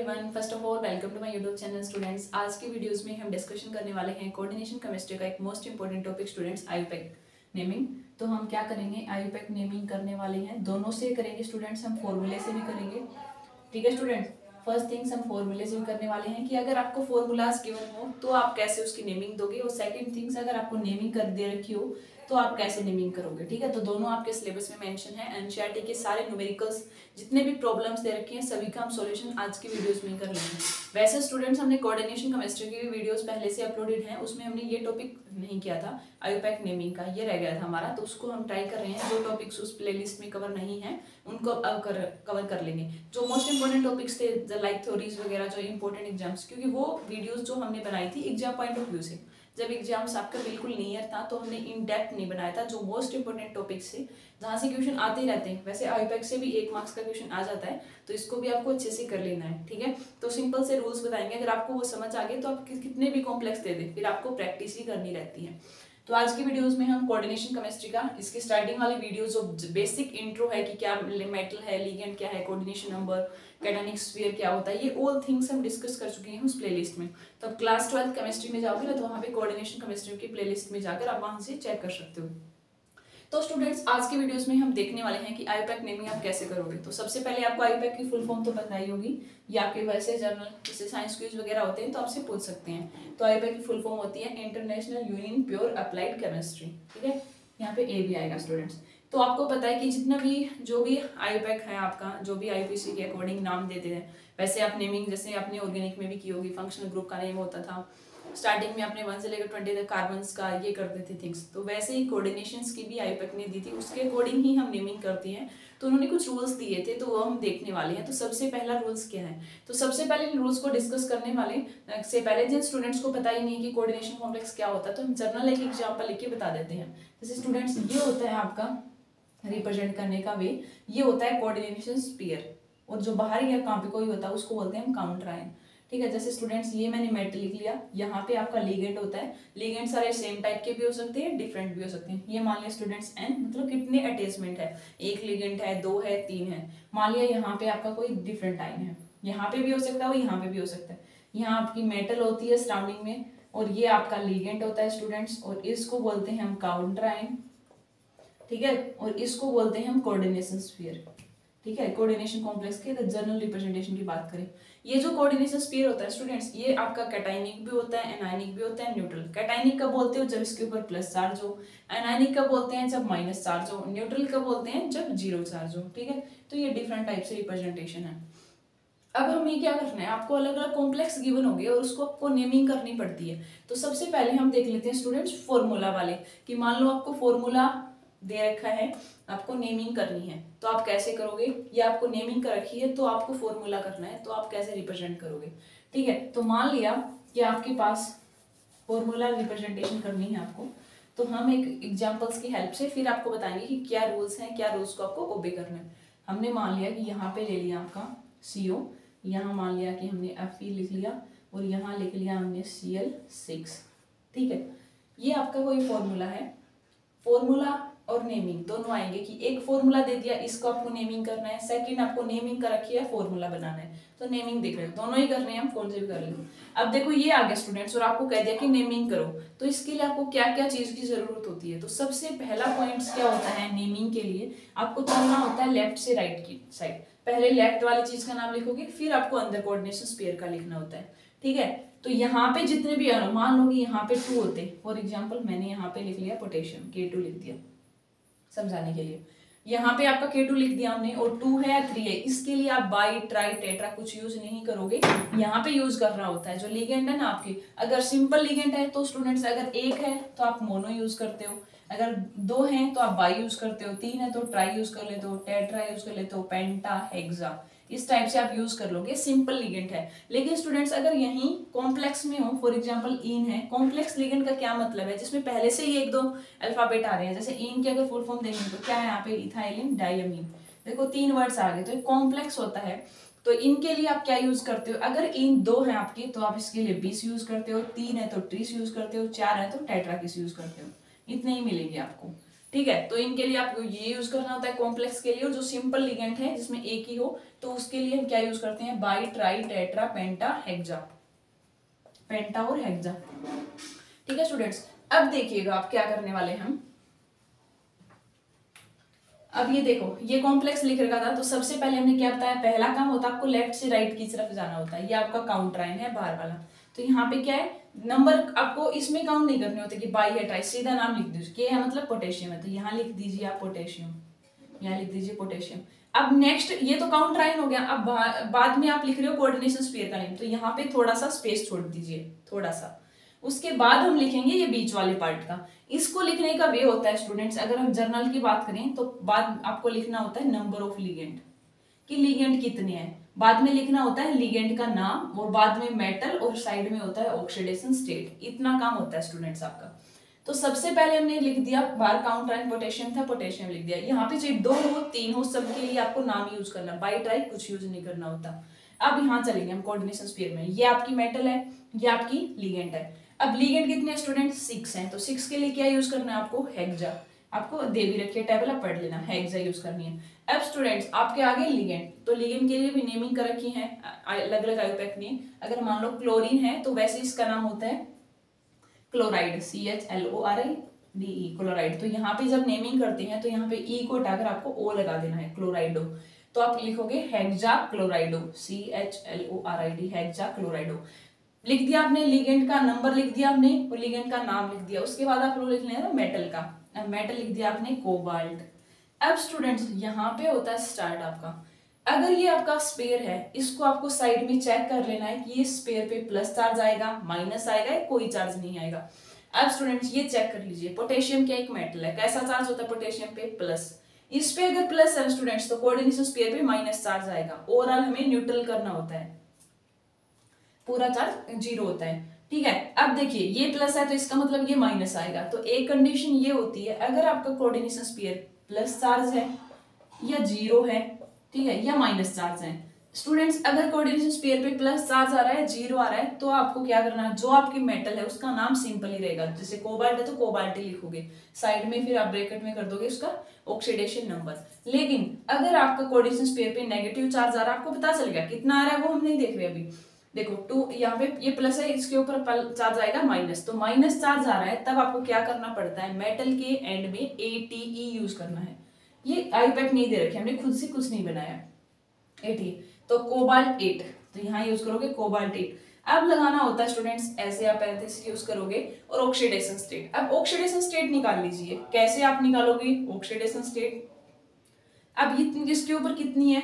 Everyone, first of all welcome to my YouTube channel students. आज की videos में हम डिस्कशन करने वाले हैं कोऑर्डिनेशन केमिस्ट्री का एक most important topic students, IUPAC naming. तो हम क्या करेंगे, आईयूपैक नेमिंग करने वाले हैं, दोनों से करेंगे स्टूडेंट्स। हम फॉर्मूले से भी करेंगे, ठीक है स्टूडेंट्स। फर्स्ट थिंग्स हम फॉर्मूले से भी करने वाले हैं कि अगर आपको फॉर्मूलाज गिवन हो तो आप कैसे उसकी नेमिंग दोगे, और सेकंड थिंग्स अगर आपको नेमिंग कर दे रखी हो तो आप कैसे नेमिंग करोगे, ठीक है। तो दोनों आपके सिलेबस में मेंशन है। एनसीईआरटी के सारे न्यूमेरिकल्स जितने भी प्रॉब्लम्स दे रखे हैं सभी का हम सॉल्यूशन आज की वीडियोस में कर लेंगे। वैसे स्टूडेंट्स हमने कोऑर्डिनेशन केमिस्ट्री की भी वीडियोस पहले से अपलोडेड हैं, उसमें हमने ये टॉपिक नहीं किया था, आईयूपैक नेमिंग का ये रह गया था हमारा, तो उसको हम ट्राई कर रहे हैं। जो टॉपिक्स उस प्लेलिस्ट में कवर नहीं है उनको अब कवर कर लेंगे। जो मोस्ट इंपॉर्टेंट टॉपिक्स थे लाइक थ्योरीज वगैरह, जो इंपॉर्टेंट एग्जाम्स, क्योंकि वो वीडियोस जो हमने बनाई थी एग्जाम पॉइंट ऑफ व्यू से, जब एग्जाम्स आपका बिल्कुल नियर था तो हमने इन डेप्थ नहीं बनाया था। जो मोस्ट इंपॉर्टेंट टॉपिक्स थे जहाँ से क्वेश्चन आते ही रहते हैं, वैसे आईयूपैक से भी 1 मार्क्स का क्वेश्चन आ जाता है, तो इसको भी आपको अच्छे से कर लेना है, ठीक है। तो सिंपल से रूल्स बताएंगे, अगर आपको वो समझ आ गए तो आप कितने भी कॉम्प्लेक्स दे दें, फिर आपको प्रैक्टिस ही करनी रहती है। तो आज की वीडियोस में हम कोऑर्डिनेशन केमिस्ट्री का इसकी स्टार्टिंग वाली वीडियो जो बेसिक इंट्रो है कि क्या मेटल है, लिगेंड क्या है, कोऑर्डिनेशन नंबर, कैटायनिक स्फीयर क्या होता है, ये ऑल थिंग्स हम डिस्कस कर चुके हैं उस प्लेलिस्ट में। तो अब क्लास 12 केमिस्ट्री में जाओगे ना तो वहाँ पे कोऑर्डिनेशन केमिस्ट्री की प्लेलिस्ट में जाकर आप वहाँ से चेक कर सकते हो। तो स्टूडेंट्स आज के वीडियोस में हम देखने वाले हैं कि आईयूपैक नेमिंग आप कैसे करोगे। तो सबसे पहले आपको आईयूपैक की फुल फॉर्म तो पता ही होगी, ये आपके वैसे जर्नल जैसे साइंस क्विज वगैरह होते हैं तो आपसे पूछ सकते हैं। तो आईयूपैक की फुल फॉर्म होती है international union pure applied chemistry, ठीक है। यहाँ पे ए भी आएगा स्टूडेंट्स। तो आपको पता है कि जितना भी जो भी आईयूपैक है आपका, जो भी आईपीसी के अकॉर्डिंग नाम देते हैं, वैसे आप नेमिंग जैसे आपने ऑर्गेनिक में भी की होगी, फंक्शनल ग्रुप का नेम होता था, स्टार्टिंग में आपने 1 से लेकर 20 तक कार्बन्स का ये करते थे थिंग्स, तो वैसे ही कोऑर्डिनेशंस की भी आईयूपैक ने दी थी, उसके अकॉर्डिंग ही हम नेमिंग करते हैं। तो उन्होंने कुछ रूल्स दिए थे तो वो हम देखने वाले हैं। तो सबसे पहला रूल्स क्या है, तो सबसे पहले इन रूल्स को डिस्कस करने वाले से पहले जिन स्टूडेंट्स को पता ही नहीं कि कोऑर्डिनेशन कॉम्प्लेक्स क्या होता है, तो हम जर्नल एक एग्जाम्पल लिख के बता देते हैं। जैसे स्टूडेंट्स ये होता है आपका रिप्रेजेंट करने का वे, ये होता है कोऑर्डिनेशन स्फीयर, और जो बाहर या कहाँ पे कोई होता है उसको बोलते हैं हम काउंटर आयन, ठीक है। जैसे स्टूडेंट्स ये मैंने मेटल लिख लिया, यहाँ पे आपका लिगेंड होता है, लिगेंड सारे सेम टाइप के भी हो सकते हैं, डिफरेंट भी हो सकते हैं। ये मान लिया स्टूडेंट्स एन, मतलब कितने अटैचमेंट है, 1 लिगेंड है, 2 है, 3 है। मान लिया यहाँ पे आपका कोई डिफरेंट आयन है, यहाँ पे भी हो सकता है, यहाँ पे भी हो सकता है। यहाँ आपकी मेटल होती है सराउंडिंग में, और ये आपका लिगेंड होता है स्टूडेंट्स, और इसको बोलते हैं हम काउंटर आयन, ठीक है। और इसको बोलते हैं हम कोऑर्डिनेशन स्फीयर, ठीक है। कोऑर्डिनेशन कॉम्प्लेक्स के जनरल रिप्रेजेंटेशन की बात करें, ये जो कोऑर्डिनेशन स्फीयर होता है स्टूडेंट्स, ये आपका कैटायनिक भी होता है, एनायनिक भी होता है, न्यूट्रल। कैटायनिक कब बोलते हो, जब इसके ऊपर प्लस चार्ज हो। एनायनिक कब बोलते हैं, जब माइनस चार्ज हो। न्यूट्रल कब बोलते हैं, जब जीरो चार्ज हो, ठीक है। तो ये डिफरेंट टाइप से रिप्रेजेंटेशन है। अब हमें क्या करना है, आपको अलग अलग कॉम्प्लेक्स गिवन होंगे और उसको आपको नेमिंग करनी पड़ती है। तो सबसे पहले हम देख लेते हैं स्टूडेंट्स फॉर्मूला वाले, कि मान लो आपको फॉर्मूला दे रखा है, आपको नेमिंग करनी है, तो आप कैसे करोगे, या आपको नेमिंग कर रखी है तो आपको फॉर्मूला करना है, तो आप कैसे रिप्रेजेंट करोगे, ठीक है। तो मान लिया कि आपके पास फॉर्मूला रिप्रेजेंटेशन करनी है आपको, तो हम एक एग्जांपल्स की हेल्प से फिर आपको बताएंगे कि क्या रूल्स हैं, क्या रूल्स को आपको ओबे करना है। हमने मान लिया कि यहाँ पे ले लिया आपका CO, यहाँ मान लिया कि हमने Fe लिख लिया, और यहाँ लिख लिया हमने Cl6, ठीक है। ये आपका कोई फॉर्मूला है। फॉर्मूला और नेमिंग दोनों आएंगे कि एक फॉर्मूला दे दिया, इसको आपको नेमिंग करना है, सेकंड आपको नेमिंग कर रखी है, फॉर्मूला बनाना है, तो नेमिंग देख रहे हो, दोनों ही करने हैं, हम कौन से भी कर लेंगे। अब देखो ये आ गया स्टूडेंट्स, और आपको कह दिया कि नेमिंग करो, तो इसके लिए आपको क्या क्या चीज की जरूरत होती है। तो सबसे पहला पॉइंट क्या होता है नेमिंग के लिए, आपको चलना होता है लेफ्ट से राइट की साइड। पहले लेफ्ट वाली चीज का नाम लिखोगे, फिर आपको अंदर कोऑर्डिनेशन स्फीयर का लिखना होता है, ठीक है। तो यहाँ पे जितने भी मान लो कि यहाँ पे 2 होते, फॉर एग्जाम्पल मैंने यहाँ पे लिख लिया पोटेशियम, K2 लिख दिया समझाने के लिए। यहाँ पे आपका K2 लिख दिया हमने, और 2 है 3 है, इसके लिए आप बाई ट्राई टेट्रा कुछ यूज नहीं करोगे, यहाँ पे यूज करना होता है जो लिगेंड है ना आपके। अगर सिंपल लिगेंड है तो स्टूडेंट्स अगर 1 है तो आप मोनो यूज करते हो, अगर 2 हैं तो आप बाई यूज करते हो, 3 है तो ट्राई यूज कर लेते हो, टेट्रा यूज कर लेते हो, पेंटा, हेक्सा, इस टाइप से आप यूज कर लोगे, सिंपल लिगेंड है। लेकिन स्टूडेंट्स अगर यहीं कॉम्प्लेक्स में हो, फॉर एग्जांपल इन है, कॉम्प्लेक्स लिगेंड का क्या मतलब है, जिसमें पहले से ही 1-2 अल्फाबेट आ रहे हैं, जैसे इन की अगर फुल फॉर्म देखेंगे तो क्या है यहाँ पे, इथाइलिन डायमीन, देखो 3 वर्ड्स आ गए, तो एक कॉम्प्लेक्स होता है। तो इनके लिए आप क्या यूज करते हो, अगर इन 2 है आपके तो आप इसके लिए 20 यूज करते हो, 3 है तो 30 यूज करते हो, 4 है तो टेट्राकिस यूज करते हो, इतने ही मिलेंगे आपको, ठीक है, तो इनके लिए आपको ये यूज करना होता है कॉम्प्लेक्स के लिए, और जो सिंपल लिगेंड है जिसमें एक ही हो तो उसके लिए हम क्या यूज करते हैं, bi tri tetra penta hexa, penta और हेक्सा। ठीक है स्टूडेंट्स, अब देखिएगा आप क्या करने वाले हैं हम। अब ये देखो, ये कॉम्प्लेक्स लिख रखा था, तो सबसे पहले हमने क्या बताया, पहला काम होता है आपको लेफ्ट से राइट की तरफ जाना होता है, ये आपका काउंट लाइन है बाहर वाला। तो यहाँ पे क्या है, नंबर आपको इसमें काउंट नहीं करने होते कि बाई है ट्राई, सीधा नाम लिख दीजिए, के है मतलब पोटेशियम है, तो यहाँ लिख दीजिए आप पोटेशियम, यहाँ लिख दीजिए पोटेशियम। अब नेक्स्ट, ये तो काउंट लाइन हो गया, अब बाद में आप लिख रहे हो कोऑर्डिनेशन स्फीयर का नेम, तो यहाँ पे थोड़ा सा स्पेस छोड़ दीजिए, थोड़ा सा। उसके बाद हम लिखेंगे ये बीच वाले पार्ट का। इसको लिखने का वे होता है स्टूडेंट्स, अगर हम जर्नल की बात करें तो बाद आपको लिखना होता है नंबर ऑफ लिगेंड, कि लिगेंड कितने हैं, बाद में लिखना होता है लिगेंड का नाम, और बाद में मेटल, और साइड में होता है ऑक्सीडेशन स्टेट। इतना काम होता है स्टूडेंट्स आपका। तो सबसे पहले हमने लिख दिया, बार काउंट लाइन पोटेशियम था, पोटेशियम लिख दिया। यहाँ पे चाहे 2 हो 3 हो, सबके लिए आपको नाम यूज करना, बाई ट्राई कुछ यूज नहीं करना होता। अब यहाँ चलेंगे हम कोऑर्डिनेशन स्फीयर में, ये आपकी मेटल है, ये आपकी लिगेंड है। अब लिगेंड कितने स्टूडेंट, 6 हैं, तो 6 के लिए क्या यूज करना है आपको, हेक्सा। आपको दे भी रखिए टेबल, आप पढ़ लेना, हेक्सा यूज करनी है। अब स्टूडेंट्स आपके आगे लिगेंड, तो लिगेंड के लिए भी नेमिंग कर रखी है अलग अलग आयुपैक ने। अगर मान लो क्लोरीन है तो वैसे इसका नाम होता है क्लोराइड, CHLORIDE, क्लोराइड। तो यहाँ पे जब नेमिंग करते हैं तो यहाँ पे ई को हटाकर आपको ओ लगा देना है, क्लोराइडो। तो आप लिखोगे हेक्सा क्लोराइडो, CHLORID, हेक्सा क्लोराइडो। लिख दिया आपने, लिगेंड का नंबर लिख दिया आपने, और लिगेंड का नाम लिख दिया। उसके बाद आप लोग लिख लेना मेटल का, अब मेटल लिख दिया आपने कोबाल्ट। अब स्टूडेंट्स यहाँ पे होता है स्टार्ट आपका। अगर ये आपका स्पेयर है, इसको आपको साइड में चेक कर लेना है कि ये स्पेयर पे प्लस चार्ज आएगा, माइनस आएगा, या कोई चार्ज नहीं आएगा। अब स्टूडेंट्स ये चेक कर लीजिए, पोटेशियम क्या एक मेटल है, कैसा चार्ज होता है पोटेशियम पे, प्लस। इस पे अगर प्लस है स्टूडेंट्स तो कोऑर्डिनेशन स्पेयर पे माइनस चार्ज आएगा। ओवरऑल हमें न्यूट्रल करना होता है, पूरा चार्ज 0 होता है। ठीक है, अब देखिए ये प्लस है तो इसका मतलब ये माइनस आएगा। तो एक कंडीशन ये होती है, अगर आपका कोऑर्डिनेशन स्फीयर प्लस चार्ज है या 0 है, ठीक है, या माइनस चार्ज है। स्टूडेंट्स अगर कोऑर्डिनेशन स्फीयर पे प्लस चार्ज आ रहा है, 0 आ रहा है, तो आपको क्या करना है, जो आपकी मेटल है उसका नाम सिंपल ही रहेगा। जैसे कोबाल्ट है तो कोबाल्ट ही लिखोगे, साइड में फिर आप ब्रैकेट में कर दोगे उसका ऑक्सीडेशन नंबर। लेकिन अगर आपका कोऑर्डिनेशन स्फीयर पे नेगेटिव चार्ज आ रहा है, आपको पता चल गया कितना आ रहा है वो हम नहीं देख रहे अभी। देखो 2 यहाँ पे ये प्लस है, इसके ऊपर चार्ज आएगा माइनस, तो माइनस चार्ज आ रहा है, तब आपको क्या करना पड़ता है, मेटल के एंड में ATE यूज करना है। ये आयुपैक नहीं दे रखे, हमने खुद से कुछ नहीं बनाया, ATE। तो कोबाल्ट 8, तो यहाँ यूज करोगे कोबाल्ट 8। अब लगाना होता है स्टूडेंट्स ऐसे, आप पैरेंथेसिस यूज करोगे, और ऑक्सीडेशन स्टेट। अब ऑक्सीडेशन स्टेट निकाल लीजिए, कैसे आप निकालोगे ऑक्सीडेशन स्टेट। अब इसके ऊपर कितनी है,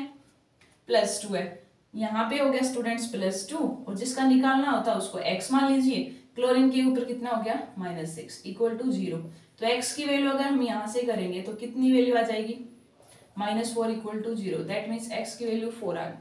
+2 है, यहाँ पे हो गया स्टूडेंट्स +2, और जिसका निकालना होता है उसको x मान लीजिए। क्लोरीन के ऊपर कितना हो गया, -6 = 0। तो x की वैल्यू अगर हम यहाँ से करेंगे तो कितनी वैल्यू आ जाएगी, -4 = 0। दैट मीन्स x की वैल्यू 4 आ गई।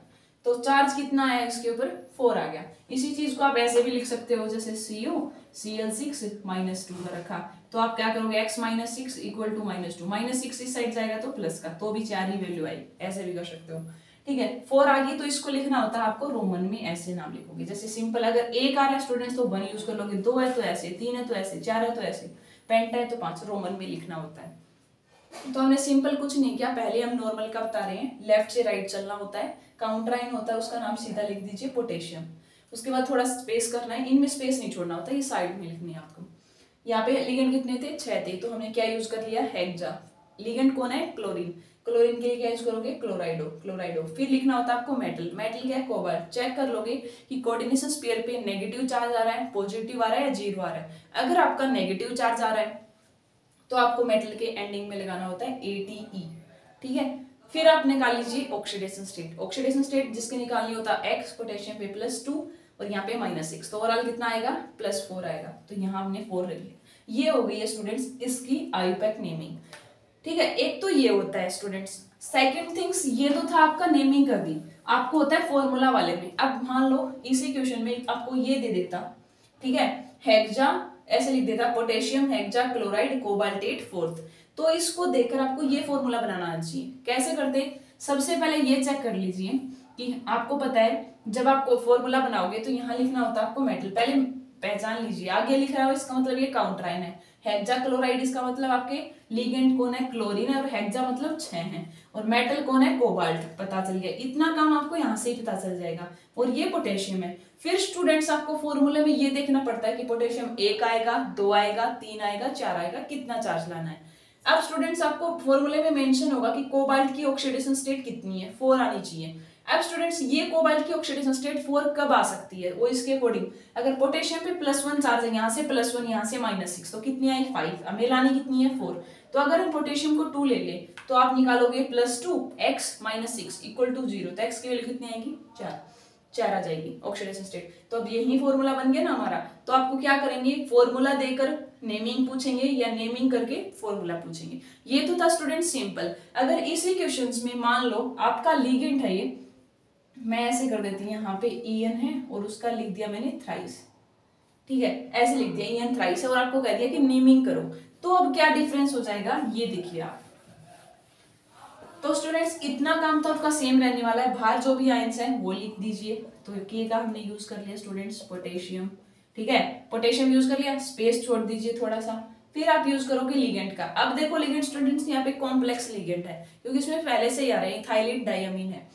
तो चार्ज कितना आया इसके ऊपर, 4 आ गया। इसी चीज को आप ऐसे भी लिख सकते हो, जैसे CuCl6 -2 का रखा, तो आप क्या करोगे, x -6 = -2, -6 इस साइड जाएगा तो प्लस का, तो भी 4 ही वैल्यू आई, ऐसे भी कर सकते हो। ठीक है, 4 आ गई तो इसको लिखना होता है आपको रोमन में, ऐसे नाम लिखोगे। जैसे सिंपल अगर 1 आ रहा है स्टूडेंट्स तो 1 यूज कर लोगे, 2 है तो ऐसे, 3 है तो ऐसे, 4 है तो ऐसे, पेंटा है तो 5, रोमन में लिखना होता है। तो हमने सिंपल कुछ नहीं किया, पहले हम नॉर्मल का बता रहे हैं, लेफ्ट से राइट चलना होता है। काउंटराइन होता है, उसका नाम सीधा लिख दीजिए पोटेशियम। उसके बाद थोड़ा स्पेस करना है, इनमें स्पेस नहीं छोड़ना होता, ये साइड में लिखनी है आपको। यहाँ पे लिगेंड कितने थे, 6 थे, तो हमने क्या यूज कर लिया, हेक्सा। लिगेंड कौन है, क्लोरीन। क्लोरीन के लिए क्या यूज करोगे, क्लोराइडो। फिर लिखना होता है आपको मेटल क्या है, कोबाल्ट। चेक कर लोगे कि कोऑर्डिनेशन स्फीयर पे नेगेटिव चार्ज आ रहा है, पॉजिटिव आ रहा है, या 0 आ रहा है। अगर आपका नेगेटिव चार्ज आ रहा है तो आपको मेटल के एंडिंग में लगाना होता है ATE। ठीक है, फिर आप निकाल लीजिए ऑक्सीडेशन स्टेट। ऑक्सीडेशन स्टेट जिसके निकालनी होता है x, पोटेशियम पे +2 और यहाँ पे -6, तो ओवरऑल कितना आएगा, +4 आएगा। तो यहाँ हमने 4 रख लिया। ये हो गई है स्टूडेंट्स इसकी आयुपैक नेमिंग। ठीक है, एक तो ये होता है स्टूडेंट्स। सेकंड थिंग्स, ये तो था आपका नेमिंग कर दी, आपको होता है फॉर्मूला वाले में। अब मान लो इसी क्वेश्चन में आपको ये दे देता, ठीक है, हेक्सा ऐसे लिख देता, potassium hexa chloride cobalt 8 4th, तो इसको देखकर आपको ये फॉर्मूला बनाना आना चाहिए। कैसे करते, सबसे पहले ये चेक कर लीजिए कि आपको पता है जब आप फॉर्मूला बनाओगे तो यहाँ लिखना होता है आपको मेटल, पहले पहचान लीजिए। आगे लिख रहा हो इसका मतलब ये काउंटराइन है, हेक्साक्लोराइड इसका मतलब आपके लिगेंड कौन है, क्लोरीन है, और हेक्सा मतलब 6 है, और मेटल कौन है, कोबाल्ट। पता चल गया, इतना काम आपको यहाँ से ही पता चल जाएगा। और ये पोटेशियम है। फिर स्टूडेंट्स आपको फॉर्मूले में ये देखना पड़ता है कि पोटेशियम 1 आएगा, 2 आएगा, 3 आएगा, 4 आएगा, कितना चार्ज लाना है। अब स्टूडेंट्स आपको फॉर्मूले में मेंशन होगा कि कोबाल्ट की ऑक्सीडेशन स्टेट कितनी है, 4 आनी चाहिए। अब स्टूडेंट्स ये कोबाल्ट की ऑक्सीडेशन स्टेट 4 कब आ सकती है, वो इसके अकॉर्डिंग, अगर पोटेशियम पे +1 चार्ज है, यहाँ से +1, यहाँ से -6, तो कितनी आई 5, हमें लानी कितनी है 4। तो अगर हम पोटेशियम को 2 ले ले तो आप निकालोगे +2 x - 6 = 0, तो x की वैल्यू कितनी आएगी 4 आ जाएगी ऑक्सीडेशन स्टेट। तो अब यही फॉर्मूला बन गया ना हमारा। तो आपको क्या करेंगे, फॉर्मूला देकर नेमिंग पूछेंगे या नेमिंग करके फॉर्मूला पूछेंगे। ये तो था स्टूडेंट सिंपल। अगर इसी क्वेश्चंस में मान लो आपका लिगेंड है, ये मैं ऐसे कर देती हूँ, यहाँ पे EN है और उसका लिख दिया मैंने थ्राइस, ठीक है, ऐसे लिख दिया EN थ्राइस है, और आपको कह दिया कि नेमिंग करो। तो अब क्या डिफरेंस हो जाएगा ये देखिए आप। तो स्टूडेंट्स इतना काम तो आपका सेम रहने वाला है, बाहर जो भी आयंस है वो लिख दीजिए। तो के का हमने यूज कर लिया स्टूडेंट्स पोटेशियम, ठीक है, पोटेशियम यूज कर लिया, स्पेस छोड़ दीजिए थोड़ा सा। फिर आप यूज करोगे लिगेंड का। अब देखो लिगेंड स्टूडेंट्स यहाँ पे कॉम्प्लेक्स लिगेंड है, क्योंकि इसमें पहले से ही आ रहे हैं इथाइलिन डायमीन है,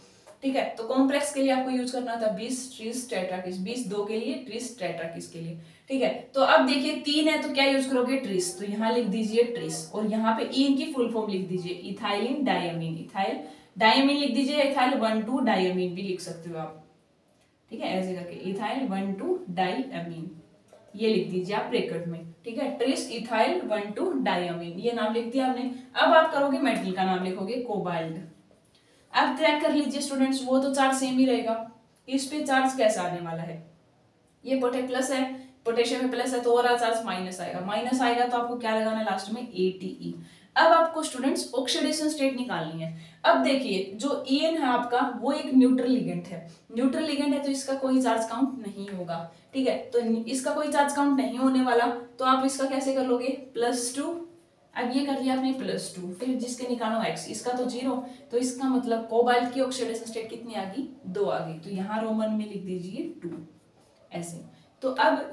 ठीक है। तो कॉम्प्लेक्स के लिए आपको यूज करना था 20 ट्रिस टेट्राकिस, 20 2 के लिए, ट्रिस टेट्राकिस के लिए, ठीक है। तो अब देखिए 3 है तो क्या यूज करोगे ट्रिस, तो यहाँ लिख दीजिए ट्रिस, और यहाँ पे ई की फुल फॉर्म लिख दीजिए इथाइलिन डायमीन, इथाइल डायमीन लिख दीजिए, इथाइल 1,2 डायमीन भी लिख सकते हो आप, ठीक है, ऐसे करके इथाइल 1,2 डायमीन ये लिख दीजिए आप ब्रैकेट में, ठीक है। ट्रिस इथाइल 1,2 डायमीन ये नाम लिख दिया आपने। अब आप करोगे मेटल का नाम लिखोगे कोबाल्ट। अब ट्रैक कर लीजिए स्टूडेंट्स, वो तो चार्ज सेम ही रहेगा, इस पे चार्ज कैसा आने वाला है, ये प्लस है, पोटेशियम में प्लस है तो और चार्ज माइनस आएगा, माइनस आएगा तो आपको क्या लगाना है लास्ट में ATE। अब आपको स्टूडेंट्स ऑक्सीडेशन स्टेट निकालनी है। अब देखिए जो EN है आपका वो एक न्यूट्रल लिगेंड है, न्यूट्रल लिगेंड है तो इसका कोई चार्ज काउंट नहीं होगा, ठीक है। तो इसका कोई चार्ज काउंट नहीं होने वाला, तो आप इसका कैसे कर लोगे +2, अब ये कर लिया आपने +2, फिर जिसके निकालो x, इसका तो 0, तो इसका मतलब कोबाल्ट की ऑक्सीडेशन स्टेट कितनी आ गई 2 आ गई, तो यहाँ रोमन में लिख दीजिए 2 ऐसे। तो अब